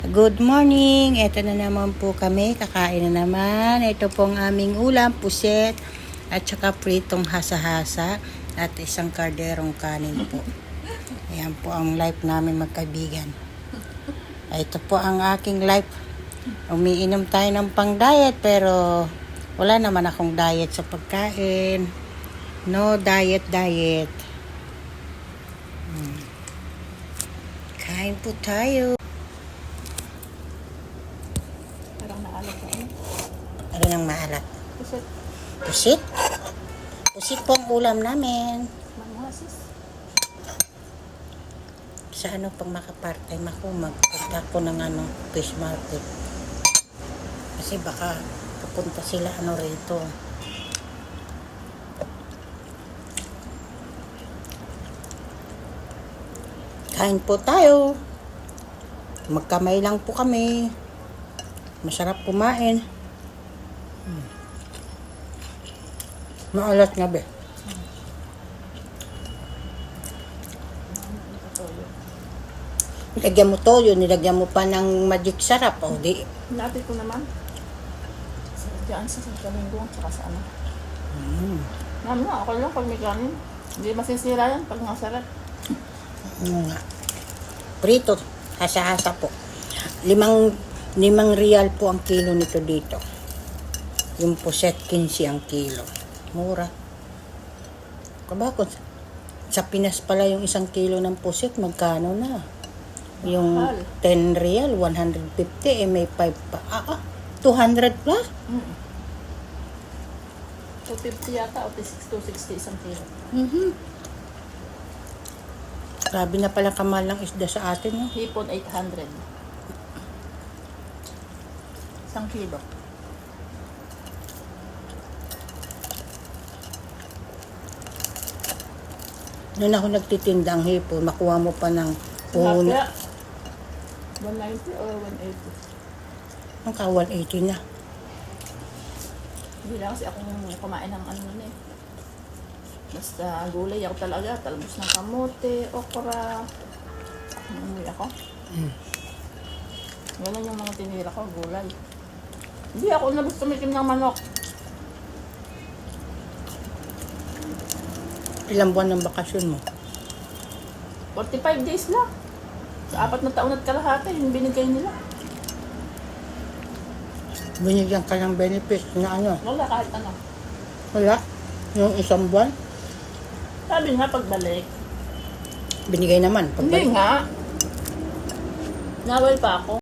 Good morning. Ito na naman po kami. Kakain na naman. Ito po ang aming ulam, puset at saka pritong hasa-hasa at isang karderong kanin po. Ayan po ang life namin magkaibigan. Ito po ang aking life. Umiinom tayo ng pang-diet pero wala naman akong diet sa pagkain. No diet. Kain po tayo. Parang naalat na ano. Ano nang maalat? Pusit. Pusit? Pusit po ang ulam namin. Manghasis. Sa ano pang makapart-time ako, magpunta ko ng fish market. Kasi baka pupunta sila rito. Kain po tayo. Magkamay lang po kami. Masarap kumain. Maalat nga be. Nilagyan mo toyo, nilagyan mo pa ng magic sarap. O di. Natin ko naman. Diyan sa Domingo at saka sa ano. Namin na, okay lang pag may kanin. Hindi masisira yan pag masarap. Ano nga. Prito, hasa-hasa po. 5 real po ang kilo nito dito. Yung puset 15 ang kilo. Mura. Kabakot. Sa Pinas pala yung 1 kilo ng puset, magkano na? Yung 10 real, 150, may 5 pa. 200 plus? 250 yata o 260 isang kilo. Grabe na pala kamahal ng isda sa atin, no? Hipon 800. Isang kilo. Noon ako nagtitinda ang hipon, makuha mo pa ng puno. Tilapia. 190 or 180. Ang ka 180 na. Hindi lang kasi ako kumain ng ano nun eh. Basta gulay ako talaga. Talbos ng kamote, okra. Umuwi ako. Ganun yung mga tinira ko, gulay. Hindi ako nabos tumikim ng manok. Ilang buwan ng bakasyon mo? 45 days lang. Sa 4 na taon at kalahati, yung binigay nila. Binigyan ka ng benefits na ano? Wala kahit ano. Wala. Yung 1 buwan, Sabi nga pagbalik. binigay naman. Hindi nga. Nawal pa ako.